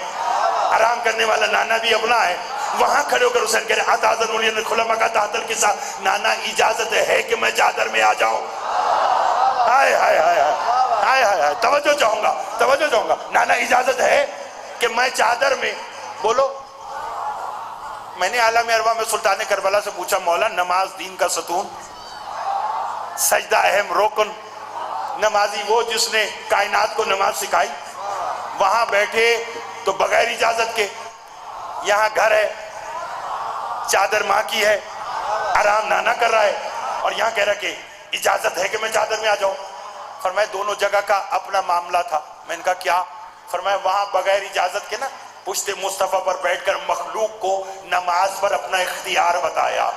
آرام کرنے والا نانا بھی اپنا ہے. وہاں کھڑے ہو کر حسین کہہ رہے اتاذن خلما کا تحت الکسا، نانا اجازت ہے کہ میں چادر میں آ جاؤں؟ ہائے ہائے ہائے ہائے ہائے ہائے، توجہ چاہوں گا. نانا اجازت ہے کہ میں چادر میں؟ بولو. میں نے عالم ارواح میں سلطان کربلا سے پوچھا، مولا نماز دین کا ستون، سجدہ اہم رکن، نمازی وہ جس نے کائنات کو نماز سکھائی، وہاں بیٹھے تو بغیر اجازت کے. یہاں گھر ہے، چادر ماں کی ہے، آرام نانا کر رہا ہے، اور یہاں کہہ رہا کہ اجازت ہے کہ میں چادر میں آ جاؤں. فرمایا دونوں جگہ کا اپنا معاملہ تھا. میں نے کہا کیا؟ فرمایا وہاں بغیر اجازت کے نا پشت مصطفیٰ پر بیٹھ کر مخلوق کو نماز پر اپنا اختیار بتایا.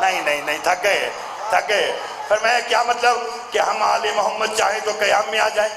نہیں تھک گئے. فرمایا کیا مطلب؟ کہ ہم آل محمد چاہے تو قیام میں آ جائیں،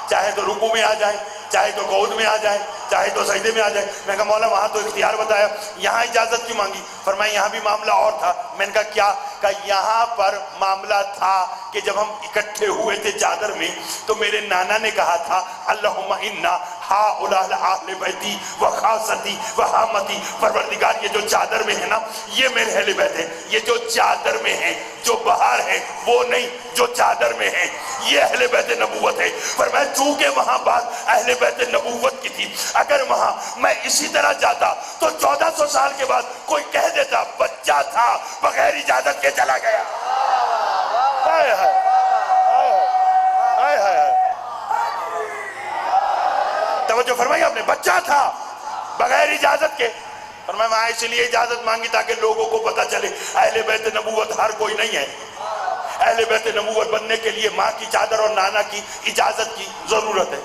چاہے تو رکوع میں آ جائیں، چاہے تو قعود میں آ جائیں، چاہے تو سجدے میں آ جائیں. میں نے کہا مولا وہاں تو اختیار بتایا، یہاں اجازت کیوں مانگی؟ فرمایا یہاں بھی معاملہ اور تھا. میں نے کہا کیا؟ کہ یہاں پر معاملہ تھا کہ جب ہم اکٹھے ہوئے تھے چادر میں تو میرے نانا نے کہا تھا اللہم انا ہؤلاء اہل بیتی و خاصتی و حامتی، پروردگار یہ جو چادر میں ہے نا یہ میرے اہل بیت ہے، یہ جو چادر میں ہیں، جو باہر ہیں وہ نہیں، جو چادر میں ہیں یہ اہل بیت نبوت ہے. فرمایا چونکہ وہاں بات اہل بیت نبوت کی تھی، اگر وہاں میں اسی طرح جاتا تو 1400 سال کے بعد کوئی کہہ دیتا بچہ تھا بغیر اجازت کے چلا گیا. ہائے ہائے ہائے ہائے. توجہ فرمائی آپ نے، بچہ تھا بغیر اجازت کے. فرمایا میں اس لیے اجازت مانگی تاکہ لوگوں کو پتہ چلے اہل بیت نبوت ہر کوئی نہیں ہے. اہل بیت نبوت بننے کے لیے ماں کی چادر اور نانا کی اجازت کی ضرورت ہے.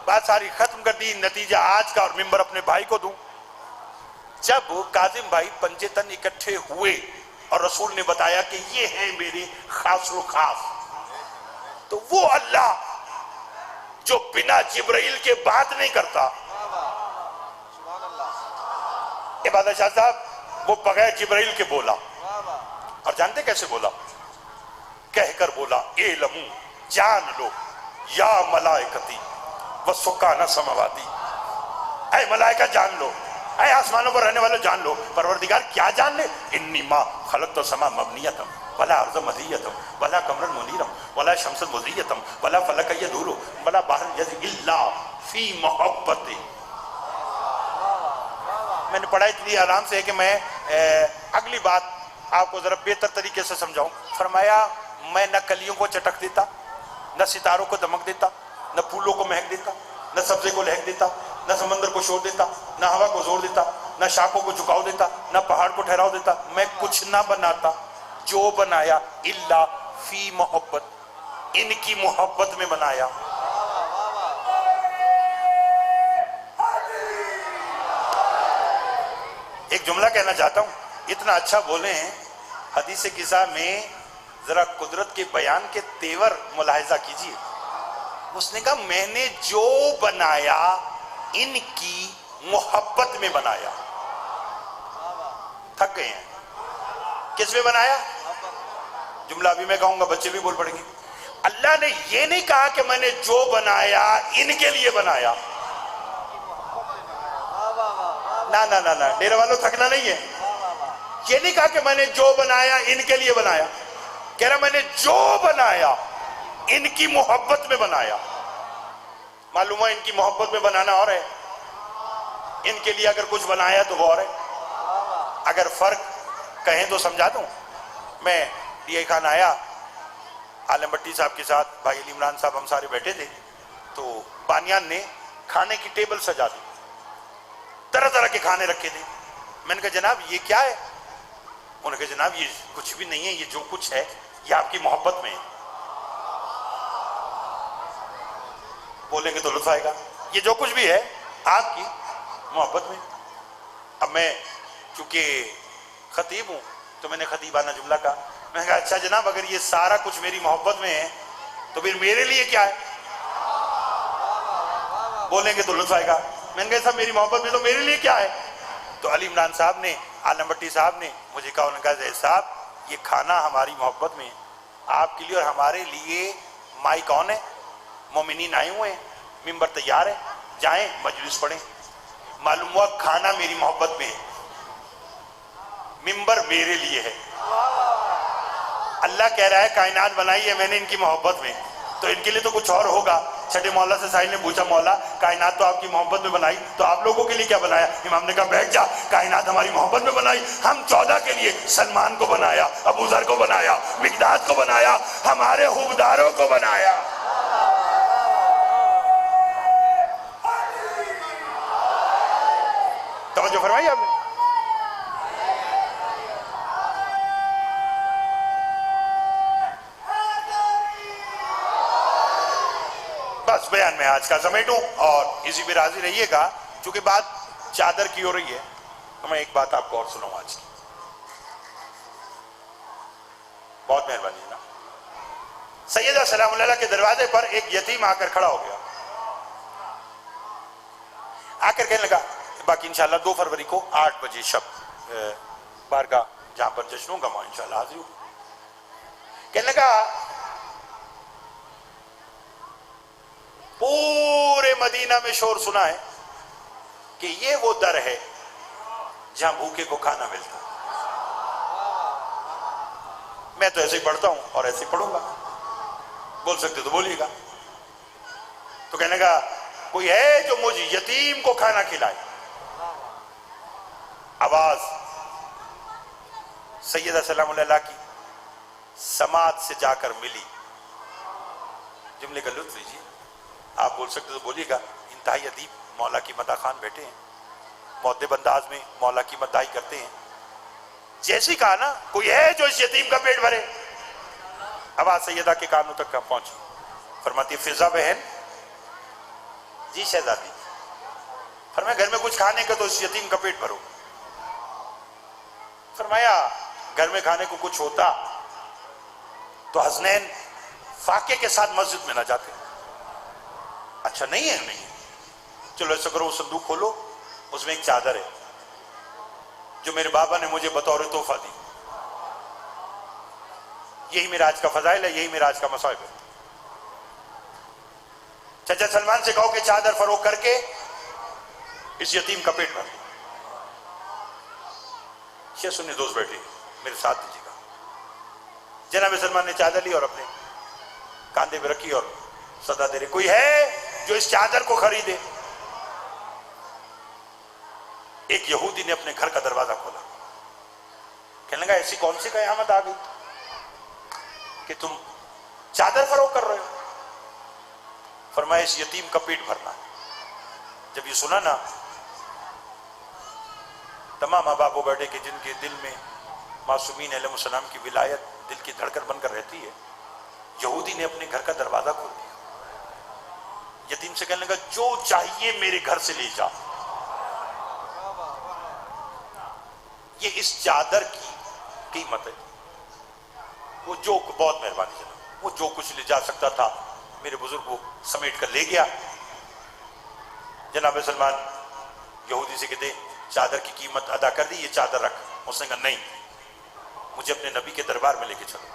بات ساری ختم کر دی. نتیجہ آج کا اور ممبر اپنے بھائی کو دوں. جب کاظم بھائی پنجتن اکٹھے ہوئے اور رسول نے بتایا کہ یہ ہیں میرے خاص و خاص، تو وہ اللہ جو بنا جبرائیل کے بات نہیں کرتا، عبادت شاہ صاحب وہ بغیر جبرائیل کے بولا. اور جانتے کیسے بولا؟ کہہ کر بولا اعلموا، جان لو، یا ملائکتی و سکان سماواتی، اے ملائکہ جان لو، اے آسمانوں پر رہنے والے جان لو. پروردگار کیا جان لے؟ انی ما خلقت السماء مبنیتم ولا ارض مدیتم ولا قمرا منیرم ولا شمس مضیتم ولا فلک یدور ولا بحر یجری الا فی محبت. میں نے پڑھا اتنی آرام سے ہے کہ میں اگلی بات آپ کو ذرا بہتر طریقے سے سمجھاؤں. فرمایا میں نہ کلیوں کو چٹک دیتا، نہ ستاروں کو دمک دیتا، نہ پھولوں کو مہک دیتا، نہ سبزے کو لہک دیتا، نہ سمندر کو شور دیتا، نہ ہوا کو زور دیتا، نہ شاخوں کو جھکاؤ دیتا، نہ پہاڑ کو ٹھہراؤ دیتا. میں کچھ نہ بناتا، جو بنایا الا فی محبت، ان کی محبت میں بنایا. ایک جملہ کہنا چاہتا ہوں، اتنا اچھا بولے ہیں. حدیث قصہ میں ذرا قدرت کے بیان کے تیور ملاحظہ کیجئے. اس نے کہا میں نے جو بنایا ان کی محبت میں بنایا. تھک گئے ہیں. کس میں بنایا؟ جملہ ابھی میں کہوں گا بچے بھی بول پڑیں گے. اللہ نے یہ نہیں کہا کہ میں نے جو بنایا ان کے لیے بنایا. نہ ڈیرے والوں تھکنا نہیں ہے. یہ نہیں کہا کہ میں نے جو بنایا ان کے لیے بنایا، کہہ رہا میں نے جو بنایا ان کی محبت میں بنایا۔ معلوم ہے ان کی محبت میں بنانا اور ہے، ان کے لیے اگر کچھ بنایا تو وہ اور ہے۔ اگر فرق کہیں تو سمجھا دوں۔ میں یہ خان آیا، عالم بٹی صاحب کے ساتھ بھائی علی عمران صاحب، ہم سارے بیٹھے تھے، تو بانیان نے کھانے کی ٹیبل سجا دی، طرح طرح کے کھانے رکھے تھے۔ میں نے کہا جناب یہ کیا ہے؟ انہوں نے کہا جناب یہ کچھ بھی نہیں ہے، یہ جو کچھ ہے یہ آپ کی محبت میں ہے۔ بولیں گے تو لطف آئے گا، یہ جو کچھ بھی ہے آپ کی محبت میں۔ اب میں چونکہ خطیب ہوں تو میں نے خطیبانہ جملہ کہا، میں نے کہا اچھا جناب اگر یہ سارا کچھ میری محبت میں ہے تو پھر میرے لیے کیا ہے؟ بولیں گے تو لطف آئے گا۔ میں نے کہا صاحب میری محبت میں تو میرے لیے کیا ہے؟ تو علی عمران صاحب نے، عالم بٹی صاحب نے مجھے کہا، انہوں نے کہا زید صاحب یہ کھانا ہماری محبت میں ہے، آپ کے لیے اور ہمارے لیے مائی کون ہے؟ مومنین آئے ہوئے ہیں، ممبر تیار ہے، جائیں مجلس پڑھیں۔ معلوم ہوا کھانا میری محبت میں ہے، ممبر میرے لیے ہے۔ اللہ کہہ رہا ہے کائنات بنائی ہے میں نے ان کی محبت میں، تو ان کے لیے تو کچھ اور ہوگا۔ چھٹے مولا سے سائل نے پوچھا مولا کائنات تو آپ کی محبت میں بنائی، تو آپ لوگوں کے لیے کیا بنایا؟ امام نے کہا بیٹھ جا، کائنات ہماری محبت میں بنائی، ہم 14 کے لیے سلمان کو بنایا، ابو ذر کو بنایا، مقداد کو بنایا، ہمارے خوبداروں کو بنایا۔ توجہ فرمائی آپ نے؟ بس بیان میں آج کا سمیٹوں اور اسی پہ راضی رہیے گا، چونکہ بات چادر کی ہو رہی ہے تو میں ایک بات آپ کو اور سناؤں آج کی۔ بہت مہربانی ہے نا۔ سیدہ سلام اللہ کے دروازے پر ایک یتیم آ کر کھڑا ہو گیا، آ کر کہنے لگا، باقی انشاءاللہ 2 فروری کو 8 بجے شب بارگاہ جہاں پر جشن ہوگا وہاں انشاءاللہ حاضر ہوں۔ کہنے لگا پورے مدینہ میں شور سنا ہے کہ یہ وہ در ہے جہاں بھوکے کو کھانا ملتا ہے۔ میں تو ایسے ہی پڑھتا ہوں اور ایسے ہی پڑھوں گا، بول سکتے تو بولیے گا۔ تو کہنے لگا کوئی ہے جو مجھ یتیم کو کھانا کھلائے؟ آواز سیدہ سلام اللہ کی سماعت سے جا کر ملی۔ جملے کا لطف لیجیے، آپ بول سکتے تو بولیے گا۔ انتہائی ادیب مولا کی مداح خان بیٹھے ہیں، مؤدب انداز میں مولا کی مداحی کرتے ہیں۔ جیسی کہا نا کوئی ہے جو اس یتیم کا پیٹ بھرے، آواز سیدہ کے کانوں تک پہنچی۔ فرماتی فضا بہن، جی شہزادی، فرمایا گھر میں کچھ کھانے کا تو اس یتیم کا پیٹ بھرو۔ فرمایا گھر میں کھانے کو کچھ ہوتا تو حسنین فاقے کے ساتھ مسجد میں نہ جاتے۔ اچھا نہیں ہے؟ نہیں ہے، چلو ایسا کرو وہ صندوق کھولو، اس میں ایک چادر ہے جو میرے بابا نے مجھے بطور تحفہ دی، یہی میرا آج کا فضائل ہے، یہی میرا آج کا مصائب ہے۔ چچا سلمان سے کہو کہ چادر فروخت کر کے اس یتیم کا پیٹ بھر۔ شیخ سنی دوست بیٹھے میرے ساتھ دیجیے گا۔ جناب سلمان نے چادر لی اور اپنے کاندھے پہ رکھی اور صدا دے رہے، کوئی ہے جو اس چادر کو خریدے؟ ایک یہودی نے اپنے گھر کا دروازہ کھولا، کہنے لگا ایسی کون سی قیامت آ گئی کہ تم چادر فروخت کر رہے ہو؟ فرمایا اس یتیم کا پیٹ بھرنا۔ جب یہ سنا نا، تمام ماں باپ بیٹھے کہ جن کے دل میں معصومین علیہ السلام کی ولایت دل کی دھڑکن بن کر رہتی ہے، یہودی نے اپنے گھر کا دروازہ کھول دیا۔ یتیم سے کہنے لگا جو چاہیے میرے گھر سے لے جا۔ یہ اس چادر کی قیمت ہے۔ وہ جو بہت مہربانی جناب، وہ جو کچھ لے جا سکتا تھا میرے بزرگ کو سمیٹ کر لے گیا۔ جناب سلمان یہودی سے کہتے چادر کی قیمت ادا کر دی، یہ چادر رکھ۔ اس نے کہا نہیں، مجھے اپنے نبی کے دربار میں لے کے چلو۔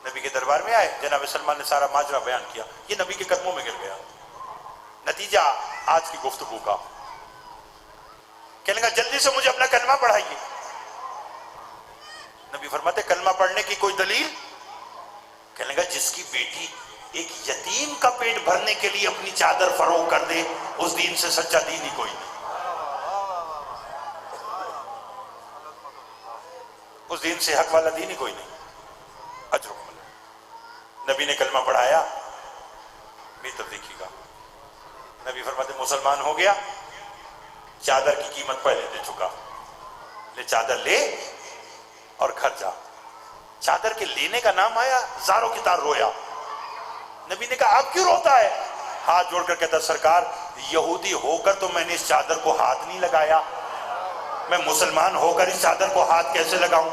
نبی کے دربار میں آئے، جناب سلمان نے سارا ماجرا بیان کیا، یہ نبی کے قدموں میں گر گیا۔ نتیجہ آج کی گفتگو کا، کہنے کہنے لگا جلدی سے مجھے اپنا کلمہ پڑھائیے. نبی فرماتے کلمہ پڑھنے کی کوئی دلیل؟ کہنے لگا جس کی بیٹی ایک یتیم کا پیٹ بھرنے کے لیے اپنی چادر فروغ کر دے اس دین سے سچا دین ہی کوئی نہیں. اس دین سے حق والا دین ہی کوئی نہیں. اجرکم اللہ. نبی نے کلمہ پڑھایا. میری طرف دیکھیے گا. نبی فرماتے مسلمان ہو گیا، چادر کی قیمت پہلے دے چکا، لے چادر لے اور گھر جا. چادر کے لینے کا نام آیا، زاروں کی طرح رویا. نبی نے کہا آپ کیوں روتا ہے؟ ہاتھ جوڑ کر کہتا سرکار یہودی ہو کر تو میں نے اس چادر کو ہاتھ نہیں لگایا، میں مسلمان ہو کر اس چادر کو ہاتھ کیسے لگاؤں؟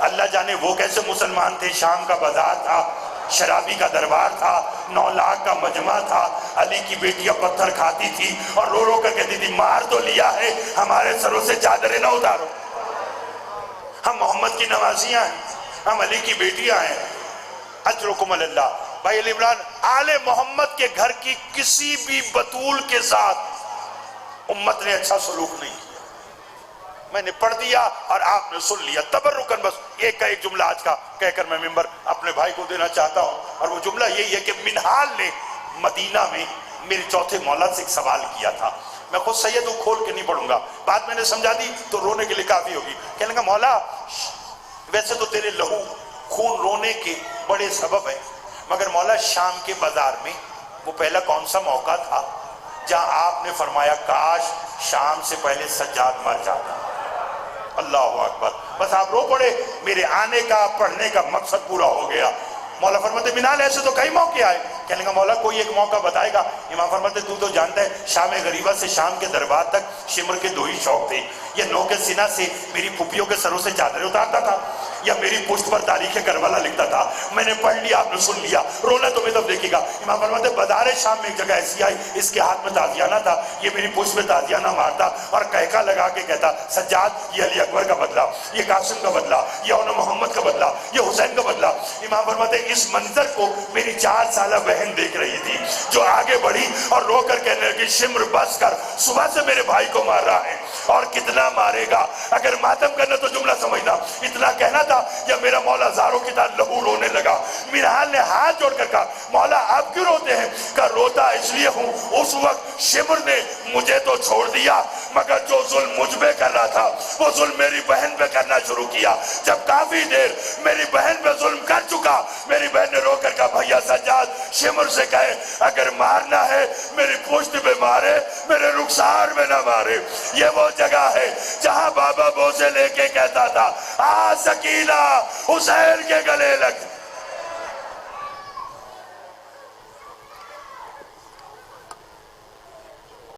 اللہ جانے وہ کیسے مسلمان تھے. شام کا بازار تھا، شرابی کا دربار تھا، 9 لاکھ کا مجمع تھا، علی کی بیٹیاں پتھر کھاتی تھی اور رو رو کر کہتی تھی مار تو لیا ہے ہمارے سروں سے چادریں نہ اتارو. ہم محمد کی نوازیاں ہیں، ہم علی کی بیٹیاں ہیں. اجرکم اللہ. بھائی علی عمران آل محمد کے گھر کی کسی بھی بطول کے ساتھ امت نے اچھا سلوک نہیں کیا. میں نے پڑھ دیا اور آپ نے سن لیا تبرکن. بس ایک کا ایک جملہ آج کا کہہ کر میں ممبر اپنے بھائی کو دینا چاہتا ہوں، اور وہ جملہ یہی ہے کہ منہال نے مدینہ میں میرے چوتھے مولا سے ایک سوال کیا تھا. میں خود سید ہوں، کھول کے نہیں پڑھوں گا، بات میں نے سمجھا دی تو رونے کے لیے کافی ہوگی. کہنے لگا مولا ویسے تو تیرے لہو خون رونے کے بڑے سبب ہیں، مگر مولا شام کے بازار میں وہ پہلا کون سا موقع تھا جہاں آپ نے فرمایا کاش شام سے پہلے سجاد مر جاتا؟ اللہ اکبر. بس آپ رو پڑے، میرے آنے کا پڑھنے کا مقصد پورا ہو گیا. مولا فرماتے منال ایسے تو کئی موقع آئے. کہنے لگا مولا کوئی ایک موقع بتائے گا؟ امام فرماتے تو جانتا ہے شام غریبہ سے شام کے دربار تک شمر کے 2 ہی شوق تھے. یا نو کے سینہ سے میری پھپھیوں کے سروں سے چادریں اتارتا تھا، یا میری پشت پر تاریخ کربلا لکھتا تھا. میں نے پڑھ لیا، آپ نے سن لیا، رونا تو میں تب دیکھے گا. امام فرماتے بازار شام میں ایک جگہ ایسی آئی، اس کے ہاتھ میں تازیانہ تھا، یہ میری پشت میں تازیانہ مارتا اور کہکا لگا کے کہتا سجاد یہ علی اکبر کا بدلہ، یہ قاسم کا بدلہ، یہ اون محمد کا بدلہ، یہ حسین کا بدلہ. امام فرماتے اس منظر کو میری 4 سالہ بہن دیکھ رہی تھی، جو آگے بڑھی اور رو کر کہنے لگی شمر بس کر، صبح سے میرے بھائی کو مار رہا ہے اور کتنا مارے گا. اگر ماتم کرنا تو جملہ سمجھنا، اتنا کہنا تھا یا میرا مولا زاروں کی طرح لہو رونے لگا. منہال نے ہاتھ جوڑ کر کہا مولا آپ کیوں روتے ہیں؟ کہا روتا اس لیے ہوں اس وقت شمر نے مجھے تو چھوڑ دیا، مگر جو ظلم مجھ پہ کر رہا تھا وہ ظلم میری بہن پہ کرنا شروع کیا. جب کافی دیر میری بہن پہ ظلم کر چکا، میری بہن نے رو کر کہا بھیا سجاد شمر سے کہے اگر مارنا ہے میری پشت پہ مارے، میرے رخسار میں نہ مارے. یہ وہ جگہ ہے جہاں بابا بوسے لے کے کہتا تھا آ سکینہ حسین کے گلے لگ.